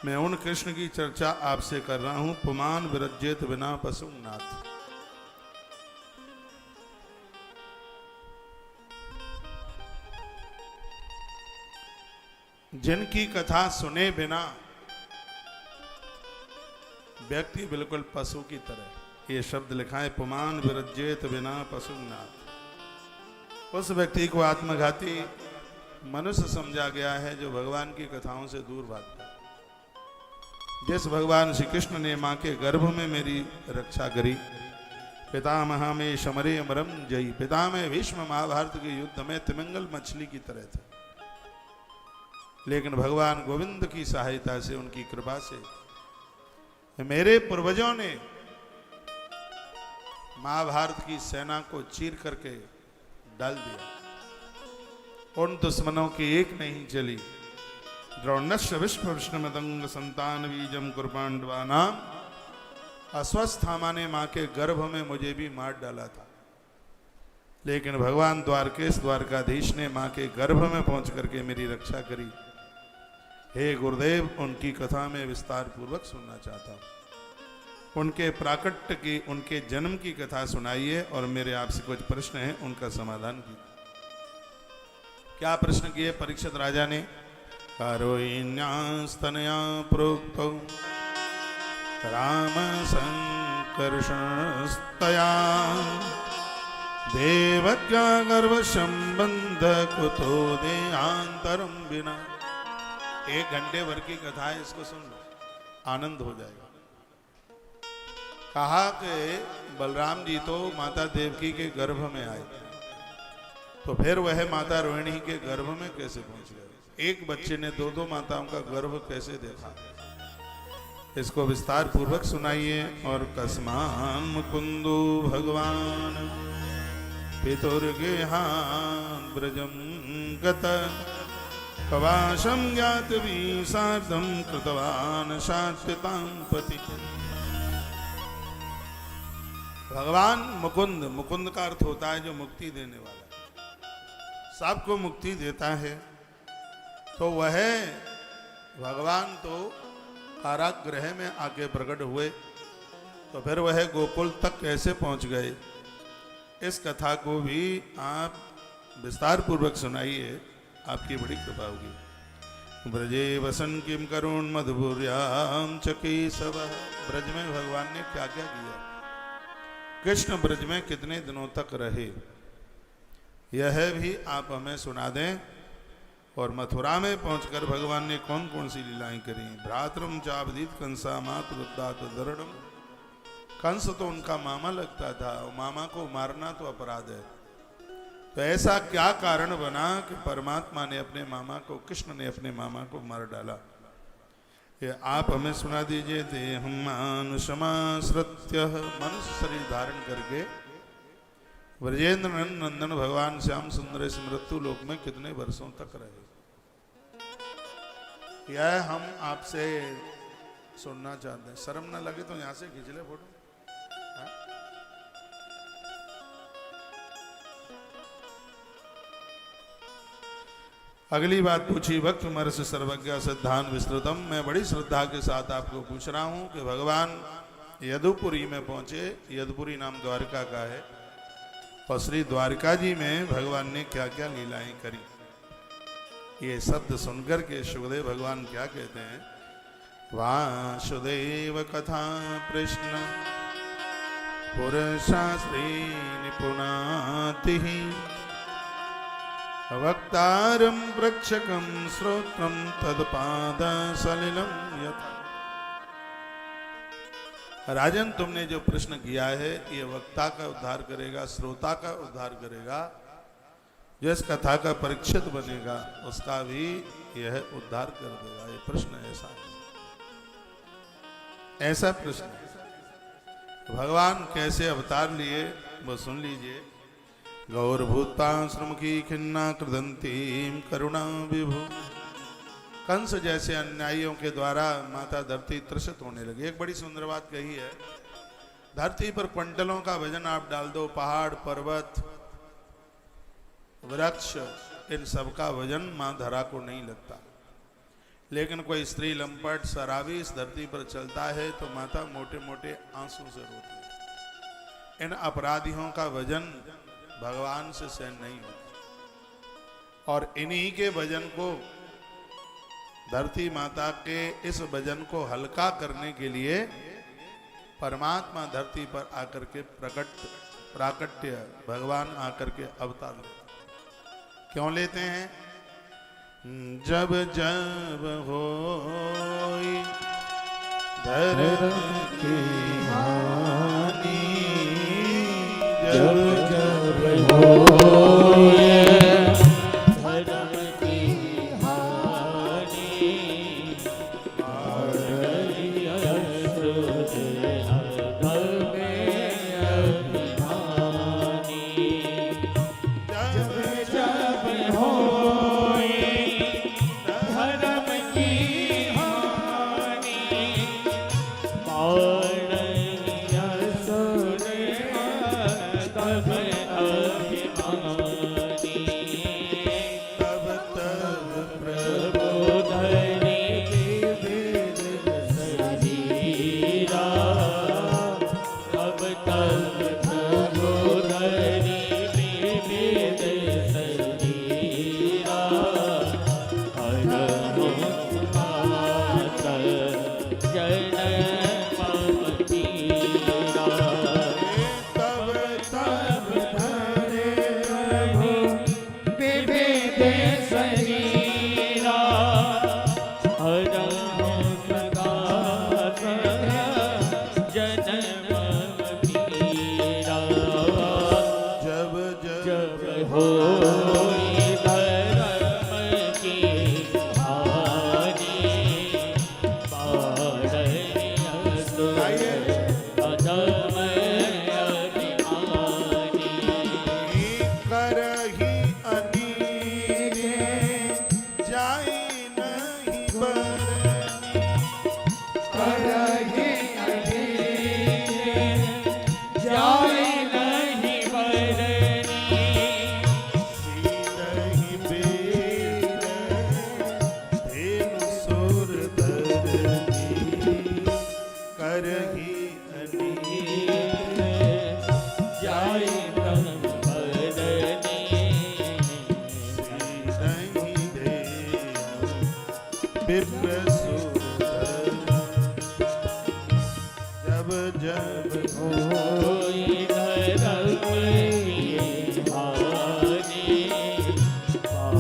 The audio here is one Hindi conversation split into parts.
मैं उन कृष्ण की चर्चा आपसे कर रहा हूं। पुमान विरज्येत बिना पशुनाथ। जिनकी कथा सुने बिना व्यक्ति बिल्कुल पशु की तरह, ये शब्द लिखा है पुमान विरज्येत बिना पशुनाथ। उस व्यक्ति को आत्मघाती मनुष्य समझा गया है जो भगवान की कथाओं से दूर भागता है। जिस भगवान श्री कृष्ण ने मां के गर्भ में मेरी रक्षा करी, पितामह में शमरे अमरम जयी, पितामह भीष्म महाभारत के युद्ध में तिमिंगल मछली की तरह थे, लेकिन भगवान गोविंद की सहायता से, उनकी कृपा से मेरे पूर्वजों ने महाभारत की सेना को चीर करके डाल दिया। उन दुश्मनों की एक नहीं चली। द्रोणस्य विश्व विष्णुमदंग संतान बीजम कुर्पांडवानाम। अश्वस्थामा ने मां के गर्भ में मुझे भी मार डाला था, लेकिन भगवान द्वारकेश द्वारकाधीश ने मां के गर्भ में पहुंच करके मेरी रक्षा करी। हे गुरुदेव, उनकी कथा में विस्तार पूर्वक सुनना चाहता हूं। उनके प्राकट्य की, उनके जन्म की कथा सुनाइए और मेरे आपसे कुछ प्रश्न हैं, उनका समाधान कीजिए। क्या प्रश्न किए परीक्षित राजा ने? कारोन्यास्तनया प्रोक्तो राम संकर्षणस्तया देवज्ञा गर्भ संबंध कुतो देहांतरम बिना। 1 घंटे भर की कथा है, इसको सुन लो, आनंद हो जाएगा। कहा कि बलराम जी तो माता देवकी के गर्भ में आए, तो फिर वह माता रोहिणी के गर्भ में कैसे पहुंच गए? एक बच्चे ने 2 माताओं का गर्भ कैसे देखा? इसको विस्तार पूर्वक सुनाइए। और कस्मान मुकुंदो भगवान पितुर्गेहान ब्रजम गत कवाशम ज्ञात सार्धम कृतवान शाश्वतां पति। भगवान मुकुंद, मुकुंद का अर्थ होता है जो मुक्ति देने वाला है, सबको मुक्ति देता है। तो वह भगवान तो कारागृह में आके प्रकट हुए, तो फिर वह गोकुल तक कैसे पहुंच गए? इस कथा को भी आप विस्तार पूर्वक सुनाइए, आपकी बड़ी कृपा होगी। ब्रजे वसन किम करुण मधुपुर्याम चकी सब। ब्रज में भगवान ने क्या क्या किया? कृष्ण ब्रज में कितने दिनों तक रहे, यह भी आप हमें सुना दें। और मथुरा में पहुंचकर भगवान ने कौन कौन सी लीलाएं करी? भ्रातरम चावदीत कंसा मातुरुद्धात दरणम। कंस तो उनका मामा लगता था, और मामा को मारना तो अपराध है। तो ऐसा क्या कारण बना कि परमात्मा ने अपने मामा को, कृष्ण ने अपने मामा को मार डाला? ये आप हमें सुना दीजिए। देहं मानुषमाश्रित्य, मनुष्य शरीर धारण करके ब्रजेंद्र नंदन भगवान श्याम सुंदर इस मृत्यु लोक में कितने वर्षों तक रहे, यह हम आपसे सुनना चाहते हैं। शर्म ना लगे तो यहां से खींच ले फोटो। अगली बात पूछी, भक्त मर्ष सर्वज्ञ सिद्धान विस्तृतम। मैं बड़ी श्रद्धा के साथ आपको पूछ रहा हूं कि भगवान यदुपुरी में पहुंचे। यदुपुरी नाम द्वारका का है, और श्री द्वारका जी में भगवान ने क्या क्या लीलाएं करी, ये शब्द सुनकर के सुखदेव भगवान क्या कहते हैं? वासुदेव कथा प्रश्न पुरशास्त्री निपुणाति वक्तारं प्रक्षकं श्रोत्रं तत्पाद सलिलं यथा। राजन, तुमने जो प्रश्न किया है ये वक्ता का उद्धार करेगा, श्रोता का उद्धार करेगा, जो इस कथा का परीक्षित बनेगा उसका भी यह उद्धार कर देगा। ये प्रश्न ऐसा प्रश्न है। भगवान कैसे अवतार लिए वो सुन लीजिए। गौरभूतां की खिन्ना कृदंतीं करुणा विभु। कंस जैसे अन्यायियों के द्वारा माता धरती त्रसित होने लगी। एक बड़ी सुंदर बात कही है, धरती पर क्विंटलों का वजन आप डाल दो, पहाड़ पर्वत वृक्ष इन सब का वजन मां धरा को नहीं लगता। लेकिन कोई स्त्री लंपट शराबी इस धरती पर चलता है तो माता मोटे मोटे आंसू से रोती है। इन अपराधियों का वजन भगवान से सहन नहीं होता और इन्हीं के वजन को, धरती माता के इस वजन को हल्का करने के लिए परमात्मा धरती पर आकर के प्राकट्य भगवान आकर के अवतार लेते। क्यों लेते हैं? जब जब होई धर्म की हानि, जब जब होई धर्म की हानि, जब जब होई धर्म की हानि,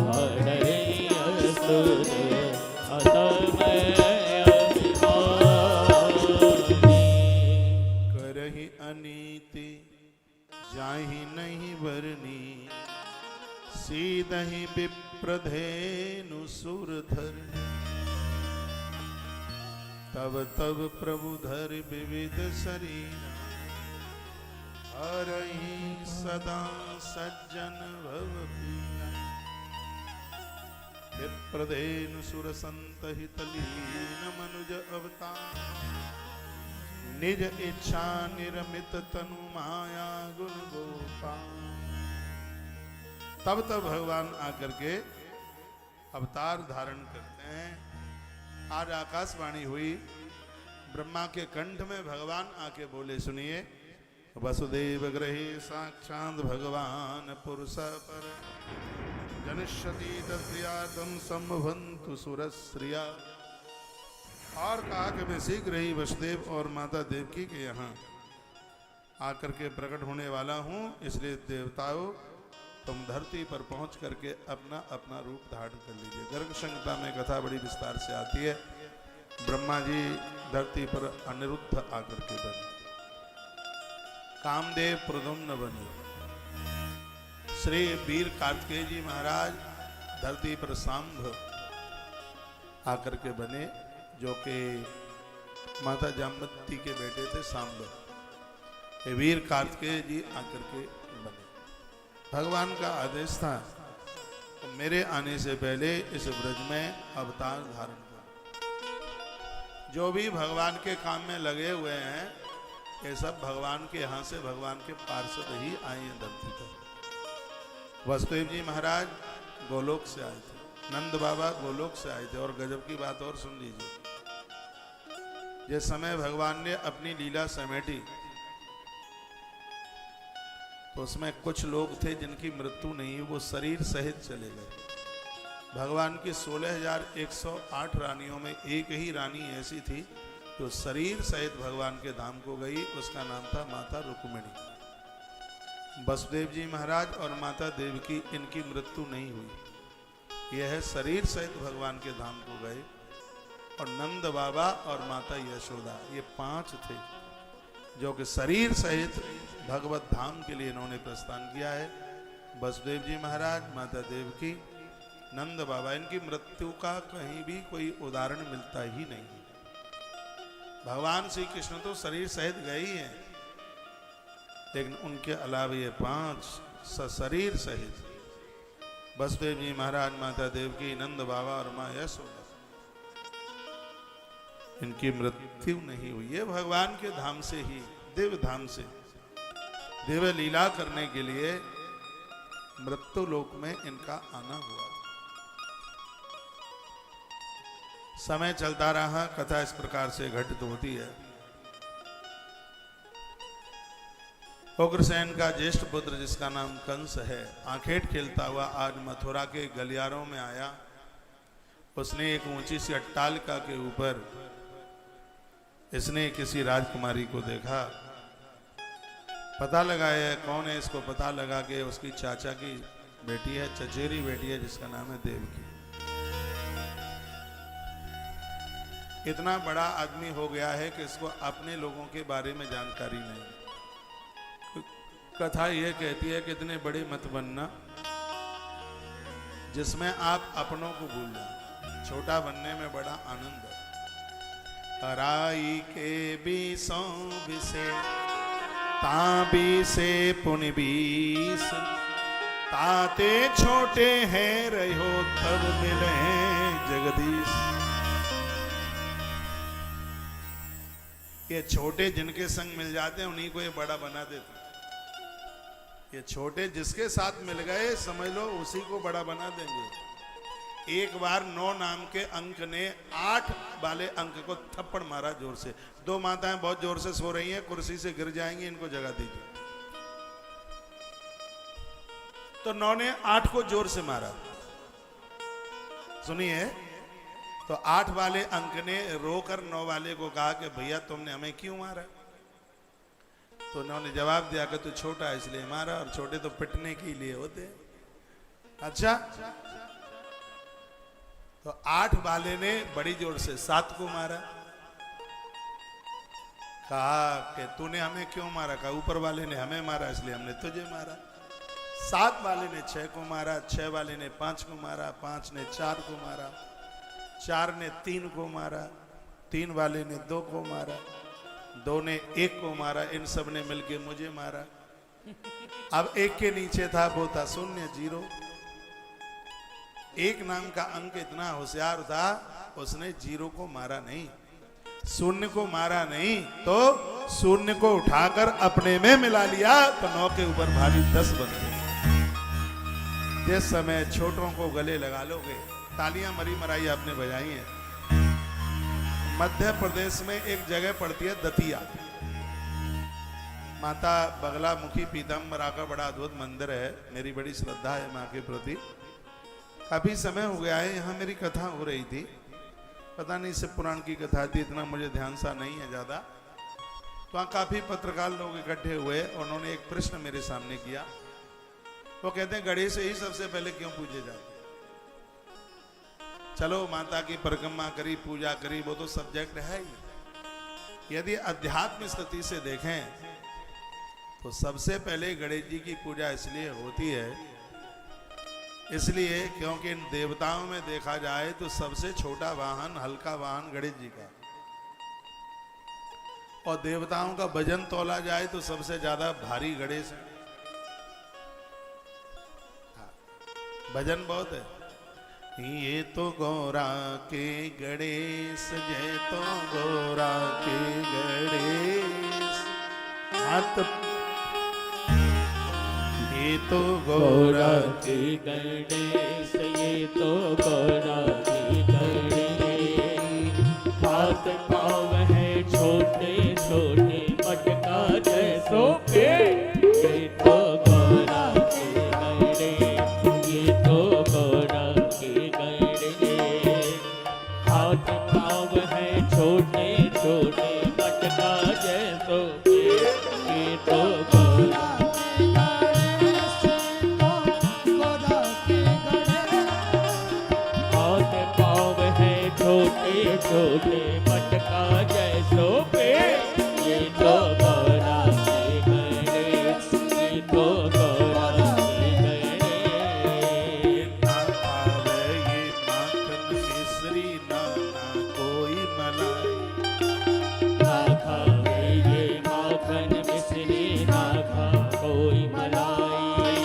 पाड़ै असुर अधम अभिमानी। करहि अनीति जाहि नहीं बरनी, सीधहि विप्रधेनु सुरधर। तब तब प्रभु धर विविध शरीर, हरहि सदा सज्जन भव पीरा। विप्रधेनु सुर संत हित लीन मनुज अवतार, निज इच्छा निर्मित तनु माया गुण गोपाल। तब तब भगवान आकर के अवतार धारण करते हैं। आज आकाशवाणी हुई, ब्रह्मा के कंठ में भगवान आके बोले, सुनिए, वसुदेव गृहे साक्षात भगवान पुरुष पर, जनिष्यति तद्व्यातम संभवन्तु सुरश्रिया। और कहा कि मैं शीघ्र ही वसुदेव और माता देवकी के यहाँ आकर के प्रकट होने वाला हूँ, इसलिए देवताओं तुम धरती पर पहुंच करके अपना अपना रूप धारण कर लीजिए। गर्ग संहिता में कथा बड़ी विस्तार से आती है। ब्रह्मा जी धरती पर अनिरुद्ध आकर के बने, कामदेव प्रद्युम्न बने, श्री वीर कार्तिकेय जी महाराज धरती पर सांभ आकर के बने, जो कि माता जामवती के बेटे थे सांब। वीर कार्तिकेय जी आकर के बने। भगवान का आदेश था तो मेरे आने से पहले इस ब्रज में अवतार धारण करो। जो भी भगवान के काम में लगे हुए हैं, ये सब भगवान के यहाँ से भगवान के पार्षद ही आए हैं धरती पर। वसुदेव जी महाराज गोलोक से आए थे, नंद बाबा गोलोक से आए थे। और गजब की बात और सुन लीजिए, जिस समय भगवान ने अपनी लीला समेटी तो उसमें कुछ लोग थे जिनकी मृत्यु नहीं हुई, वो शरीर सहित चले गए। भगवान की 16,108 रानियों में एक ही रानी ऐसी थी जो शरीर सहित भगवान के धाम को गई, उसका नाम था माता रुक्मिणी। वसुदेव जी महाराज और माता देवकी, इनकी मृत्यु नहीं हुई, यह शरीर सहित भगवान के धाम को गए। और नंद बाबा और माता यशोदा, ये 5 थे जो कि शरीर सहित भगवत धाम के लिए इन्होंने प्रस्थान किया है। वसुदेव जी महाराज, माता देवकी, नंद बाबा, इनकी मृत्यु का कहीं भी कोई उदाहरण मिलता ही नहीं। भगवान श्री कृष्ण तो शरीर सहित गए ही हैं, लेकिन उनके अलावा ये 5 सशरीर सहित वसुदेव जी महाराज, माता देवकी, नंद बाबा और माँ यशोदा, इनकी मृत्यु नहीं हुई। ये भगवान के धाम से ही, दिव्य धाम से दिव्य लीला करने के लिए मृत्यु लोक में इनका आना हुआ। समय चलता रहा, कथा इस प्रकार से घटित होती है। उग्रसेन का ज्येष्ठ पुत्र जिसका नाम कंस है, आखेट खेलता हुआ आज मथुरा के गलियारों में आया। उसने एक ऊंची सी अट्टालिका के ऊपर इसने किसी राजकुमारी को देखा, पता लगाया कौन है, इसको पता लगा के उसकी चाचा की बेटी है, चचेरी बेटी है, जिसका नाम है देवकी। इतना बड़ा आदमी हो गया है कि इसको अपने लोगों के बारे में जानकारी नहीं। कथा यह कहती है कि इतने बड़े मत बनना जिसमें आप अपनों को भूल जाओ, छोटा बनने में बड़ा आनंद है। हराई के बीसों बिसे ताबी से पुनि 20, ताते छोटे हैं रहो तब मिले जगदीश। ये छोटे जिनके संग मिल जाते हैं उन्हीं को ये बड़ा बना देते हैं। ये छोटे जिसके साथ मिल गए समझ लो उसी को बड़ा बना देंगे। एक बार 9 नाम के अंक ने 8 वाले अंक को थप्पड़ मारा जोर से। 2 माताएं बहुत जोर से सो रही हैं, कुर्सी से गिर जाएंगी, इनको जगा दीजिए। तो 9 ने 8 को जोर से मारा। सुनिए, तो 8 वाले अंक ने रोकर 9 वाले को कहा कि भैया तुमने हमें क्यों मारा? तो उन्होंने जवाब दिया कि तू छोटा है इसलिए मारा, और छोटे तो पिटने के लिए होते हैं। अच्छा, तो 8 वाले ने बड़ी जोर से 7 को मारा। कहा कि तूने हमें क्यों मारा? कहा ऊपर वाले ने हमें मारा इसलिए हमने तुझे मारा। 7 वाले ने 6 को मारा, 6 वाले ने 5 को मारा, 5 ने 4 को मारा, 4 ने 3 को मारा, 3 वाले ने 2 को मारा, 2 ने 1 को मारा। इन सब ने मिलके मुझे मारा। अब 1 के नीचे था, वो था 0, 0। 1 नाम का अंक इतना होशियार था, उसने 0 को मारा नहीं, 0 को मारा नहीं, तो 0 को उठाकर अपने में मिला लिया, तो 9 के ऊपर भारी 10 बन गए। जिस समय छोटों को गले लगा लोगे, तालियां मरी मराई आपने बजाई हैं। मध्य प्रदेश में एक जगह पड़ती है दतिया, माता बगलामुखी पीताम्बरा का बड़ा अद्भुत मंदिर है। मेरी बड़ी श्रद्धा है माँ के प्रति। काफी समय हो गया है, यहाँ मेरी कथा हो रही थी, पता नहीं इससे पुराण की कथा थी, इतना मुझे ध्यान सा नहीं है ज्यादा। तो वहाँ काफी पत्रकार लोग इकट्ठे हुए, उन्होंने एक प्रश्न मेरे सामने किया। वो कहते हैं गणेश ही सबसे पहले क्यों पूजे जाते? चलो माता की परिक्रमा करी, पूजा करी, वो तो सब्जेक्ट है ही। यदि अध्यात्म स्थिति से देखें तो सबसे पहले गणेश जी की पूजा इसलिए होती है, इसलिए क्योंकि इन देवताओं में देखा जाए तो सबसे छोटा वाहन, हल्का वाहन गणेश जी का, और देवताओं का वजन तोला जाए तो सबसे ज्यादा भारी गणेश है। वजन बहुत है। ये तो गौरा के गणेश, जय तो गौरा के गणेश, हाथ ये तो गौरा गौरा की गणेश, ये तो गौरा की गणेश। हाथ पाँव है छोटे छोटे, मटका जैसो पेट। ये तो गौरा की गणेश, ये तो गौरा की गणेश। हाथ पाँव है छोटे छोटे, मटका जैसो पेट। ये तो गौरा हाथ पाँव है छोटे छोटे, मटका जैसो पेट। ये तो गौरा की गणेश, ये तो गौरा की गणेश। ना खावे ये माखन मिश्री ना ना कोई मलाई। ना खावे ये माखन मिश्री, ना खा कोई मलाई।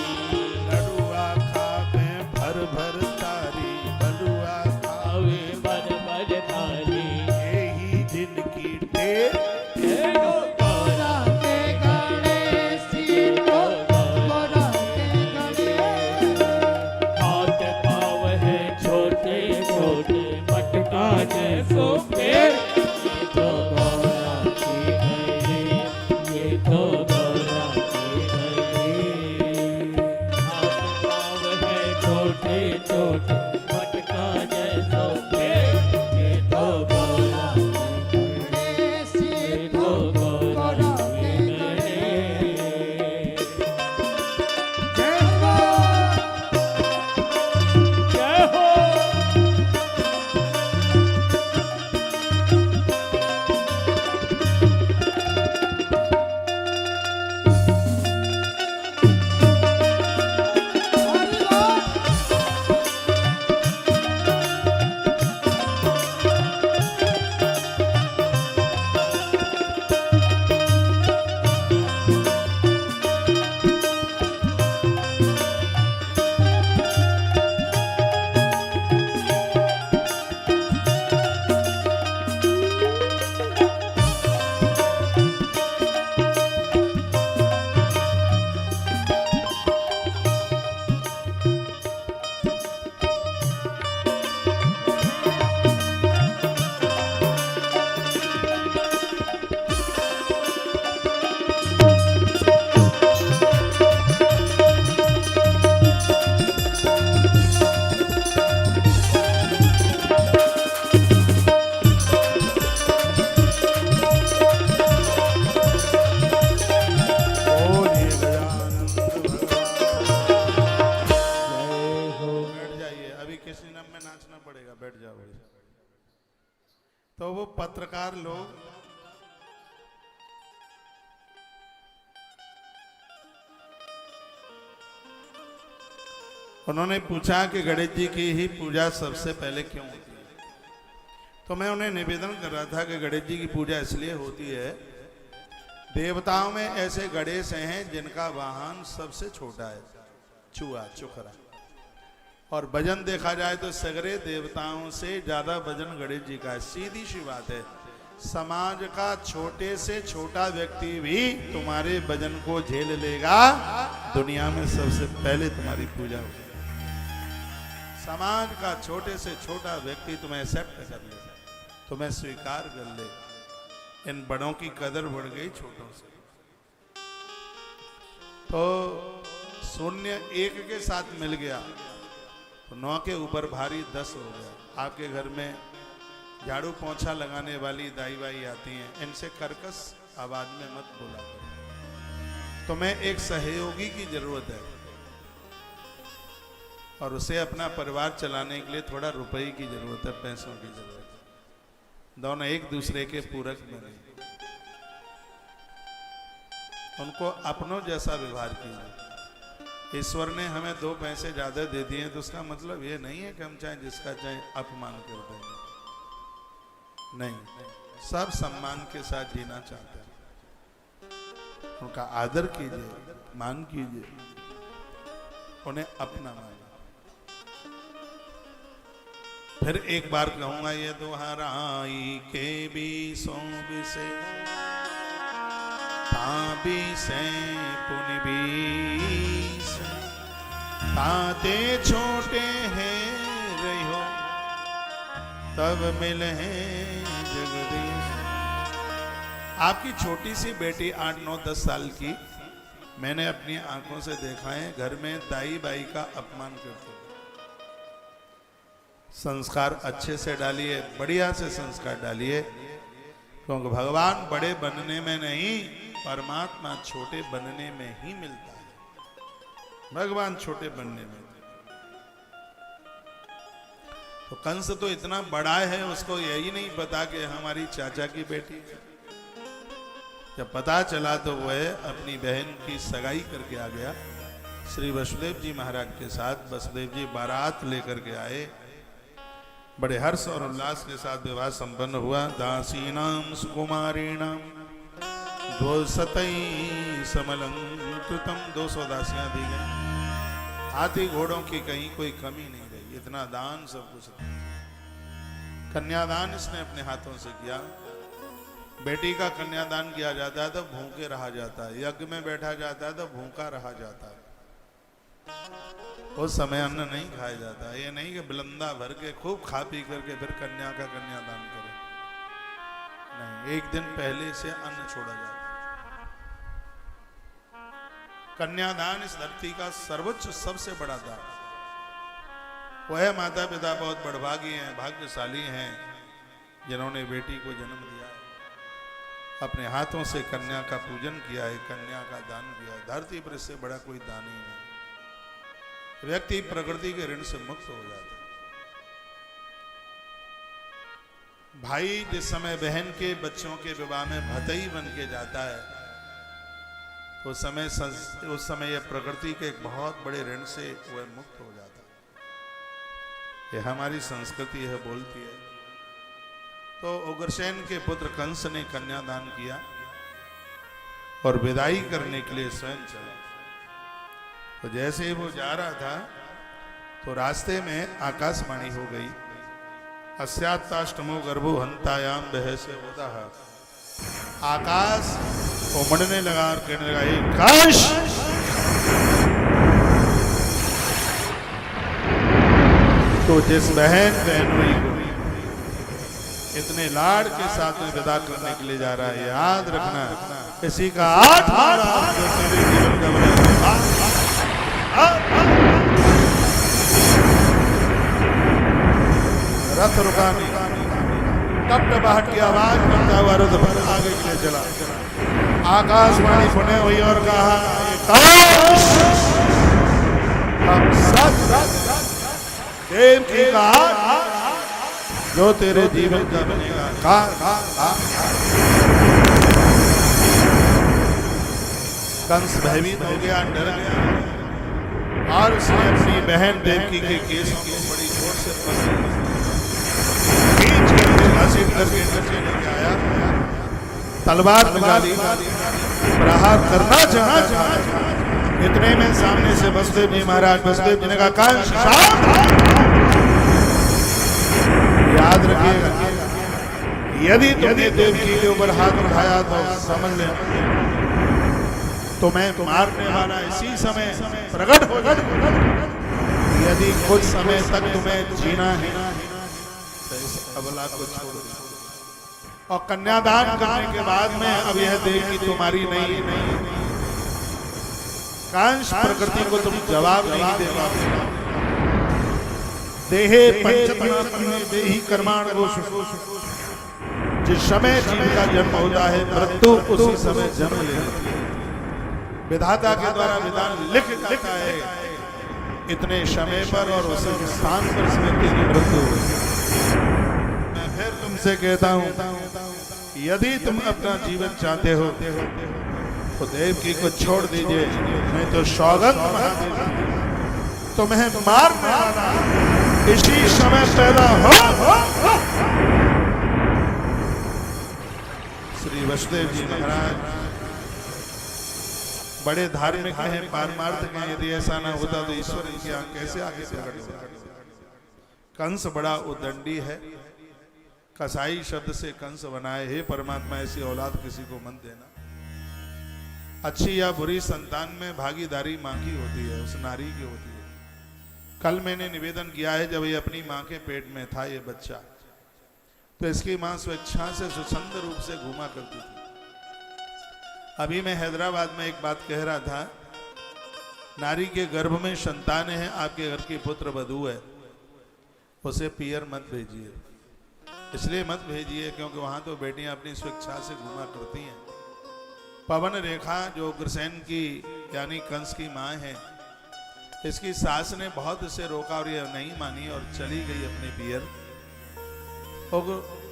लडुआ खावे भर भर तारी, बलुआ खावे खावे बर बर थाली। यही जिनकी टेर। ये तो गौरा के गणेश, ये तो गौरा के गणेश। हाथ पाँव है छोटे छोटे, मटका जैसो पेट। ये तो गौरा की गणेश, ये तो गौरा की गणेश। हाथ पाँव है छोटे छोटे, मटका जैसो पेट। ये तो गौरा की गणेश, ये तो गौरा की गणेश। जय हो। बोल ये गजानंद भगवान। जय हो। बैठ जाइए, अभी किसी नम में नाचना पड़ेगा, बैठ जाओ। तो वो पत्रकार लोग उन्होंने पूछा कि गणेश जी की ही पूजा सबसे पहले क्यों होती है। तो मैं उन्हें निवेदन कर रहा था कि गणेश जी की पूजा इसलिए होती है, देवताओं में ऐसे गणेश हैं जिनका वाहन सबसे छोटा है, चूहा चुखरा। और वजन देखा जाए तो सगरे देवताओं से ज्यादा वजन गणेश जी का है। सीधी सी बात है, समाज का छोटे से छोटा व्यक्ति भी तुम्हारे वजन को झेल लेगा, दुनिया में सबसे पहले तुम्हारी पूजा होगी। समाज का छोटे से छोटा व्यक्ति तुम्हें एक्सेप्ट कर ले, तुम्हें स्वीकार कर ले। इन बड़ों की कदर बढ़ गई छोटों से। तो शून्य एक के साथ मिल गया तो 9 के ऊपर भारी 10 हो गया। आपके घर में झाड़ू पोंछा लगाने वाली दाई बाई आती हैं, इनसे कर्कश आवाज में मत बोला करो। तुम्हें एक सहयोगी की जरूरत है और उसे अपना परिवार चलाने के लिए थोड़ा रुपए की जरूरत है, पैसों की जरूरत है। दोनों एक दूसरे के पूरक बने, उनको अपनों जैसा व्यवहार कीजिए। ईश्वर ने हमें 2 पैसे ज्यादा दे दिए तो उसका मतलब ये नहीं है कि हम चाहे जिसका चाहे अपमान कर देंगे। नहीं, सब सम्मान के साथ जीना चाहते हैं। उनका आदर कीजिए, मान कीजिए, उन्हें अपना मानिए। फिर एक बार कहूंगा ये दोहराई के भी से ताबी से पुनि भी ताते छोटे हैं रहो तब मिले हैं जगदीश। आपकी छोटी सी बेटी 8, 9, 10 साल की, मैंने अपनी आंखों से देखा है, घर में दाई बाई का अपमान करते हैं। संस्कार अच्छे से डालिए, बढ़िया से संस्कार डालिए, क्योंकि भगवान बड़े बनने में नहीं, परमात्मा छोटे बनने में ही मिलता है। भगवान छोटे बनने में। तो कंस तो इतना बड़ा है, उसको यही नहीं पता कि हमारी चाचा की बेटी है। जब पता चला तो वह अपनी बहन की सगाई करके आ गया। श्री वसुदेव जी महाराज के साथ वसुदेव जी बारात लेकर के आए। बड़े हर्ष और उल्लास के साथ विवाह संपन्न हुआ। दासीनाम सुकुमारीणाम 200 समलंकृतम, 200 दासियां दी गई। हाथी घोड़ों की कहीं कोई कमी नहीं रही, इतना दान सब कुछ। कन्यादान इसने अपने हाथों से किया। बेटी का कन्यादान किया जाता है तो भूखे रहा जाता है, यज्ञ में बैठा जाता है तो भूखा रहा जाता है। उस समय अन्न नहीं खाया जाता। ये नहीं कि बिलंदा भर के खूब खा पी करके फिर कन्या का कन्यादान करें, नहीं, एक दिन पहले से अन्न छोड़ा जाता है। कन्यादान इस धरती का सर्वोच्च सबसे बड़ा दान। वह माता पिता बहुत बड़भागी हैं, भाग्यशाली हैं, जिन्होंने बेटी को जन्म दिया है, अपने हाथों से कन्या का पूजन किया है, कन्या का दान किया है। धरती पर इससे बड़ा कोई दान ही नहीं। व्यक्ति प्रकृति के ऋण से मुक्त हो जाता है। भाई जिस समय बहन के बच्चों के विवाह में भतई बन के जाता है, तो उस समय यह प्रकृति के एक बहुत बड़े ऋण से वह मुक्त हो जाता है। यह हमारी संस्कृति है, बोलती है। तो उग्रसेन के पुत्र कंस ने कन्यादान किया और विदाई करने के लिए स्वयं चला। तो जैसे ही वो जा रहा था तो रास्ते में आकाशवाणी हो गई। अस्यात्ताष्टमो गर्भो हंतायाम बहसे उदाह। आकाश उमड़ने लगा और कहने लगा, हे काश, तो जिस बहनोई को इतने लाड के साथ में विदा करने के लिए जा रहा है, याद रखना किसी का 8 जो तेरे जीवन का बनेगा। रथ रुका नहीं, टपटपाहट की आवाज करता हुआ रथ पर आगे के लिए चला। आकाशवाणी सुने हुई और कहा, हम सब देव की कहा जो तेरे जीवन का बनेगा। कंस भयभीत हो गया, डर गया और उसने अपनी बहन देवकी के केसों को बड़ी जोर से घसीट करके नीचे लेके आया। तलवार निकाली, प्रहार करना चाहा। इतने में सामने से वसुदेव जी महाराज, वसुदेव जी ने कहा, कंस याद रखिएगा, यदि तुमने देवकी के ऊपर हाथ उठाया तो समझ ले तो मैं मारने वाला इसी समय प्रकट हो जाए। यदि कुछ समय तक तुम्हें जीना है तो इस अबला को छोड़ दो। और कन्यादान करने के बाद में अब यह देवकी तुम्हारी नहीं। कांश प्रकृति को तुम जवाब नहीं दे पाओगे। देहे पंचतन देहि कर्माण गोषु। जिस समय जीव का जन्म होता है, मृत्यु उसी समय जन्म लेती है। विधाता के द्वारा विधान लिख जाता है, इतने समय पर और उस स्थान पर इस व्यक्ति की मृत्यु हुई। मैं फिर तुमसे कहता हूं, यदि तुम अपना जीवन चाहते हो तो देवकी को छोड़ दीजिए, नहीं तो सौगंध महादेव तुम्हें मारने वाला इसी समय पैदा हो। श्री वसुदेव जी महाराज बड़े धार्मिक हैं, पारमार्थिक हैं। यदि ऐसा ना होता तो ईश्वर इनकी आंख कैसे आगे प्रकट होता। कंस बड़ा उद्दंडी है, कसाई शब्द से कंस बनाए। हे परमात्मा, ऐसी औलाद किसी को मत देना। अच्छी या बुरी संतान में भागीदारी मां की होती है, उस नारी की होती है। कल मैंने निवेदन किया है, जब ये अपनी माँ के पेट में था ये बच्चा, तो इसकी माँ स्वेच्छा से सुसंद रूप से घूमा करती थी। अभी मैं हैदराबाद में एक बात कह रहा था, नारी के गर्भ में संतान है, आपके घर की पुत्र वधू है, उसे पियर मत भेजिए। इसलिए मत भेजिए क्योंकि वहां तो बेटियां अपनी स्वेच्छा से घूमा करती हैं। पवन रेखा जो उग्रसेन की यानी कंस की माँ है, इसकी सास ने बहुत इसे रोका और ये नहीं मानी और चली गई अपने पियर।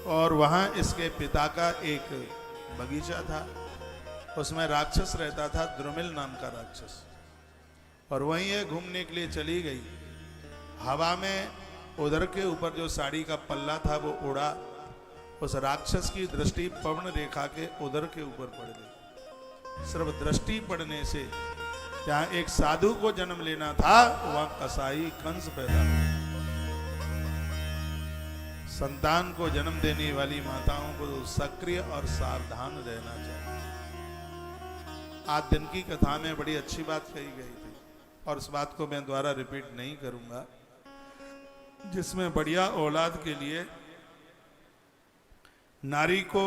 और वहां इसके पिता का एक बगीचा था, उसमें राक्षस रहता था, द्रुमिल नाम का राक्षस, और वहीं ये घूमने के लिए चली गई। हवा में उधर के ऊपर जो साड़ी का पल्ला था वो उड़ा, उस राक्षस की दृष्टि पवन रेखा के उधर के ऊपर पड़ गई। सिर्फ दृष्टि पड़ने से जहां एक साधु को जन्म लेना था, वहां कसाई कंस पैदा हुआ। संतान को जन्म देने वाली माताओं को सक्रिय और सावधान रहना चाहिए। आज दिन की कथा में बड़ी अच्छी बात कही गई थी और इस बात को मैं दोबारा रिपीट नहीं करूंगा, जिसमें बढ़िया औलाद के लिए नारी को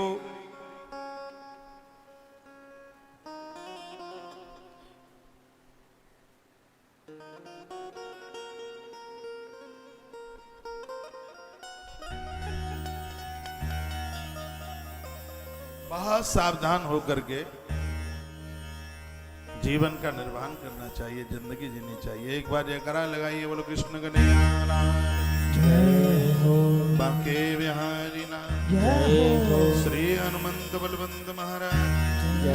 बहुत सावधान होकर के जीवन का निर्वाह करना चाहिए, जिंदगी जीनी चाहिए। एक बार जयकारा लगाइए, बोलो कृष्ण कन्हैया लाल बांके बिहारी लाल, श्री हनुमंत बलवंत महाराज।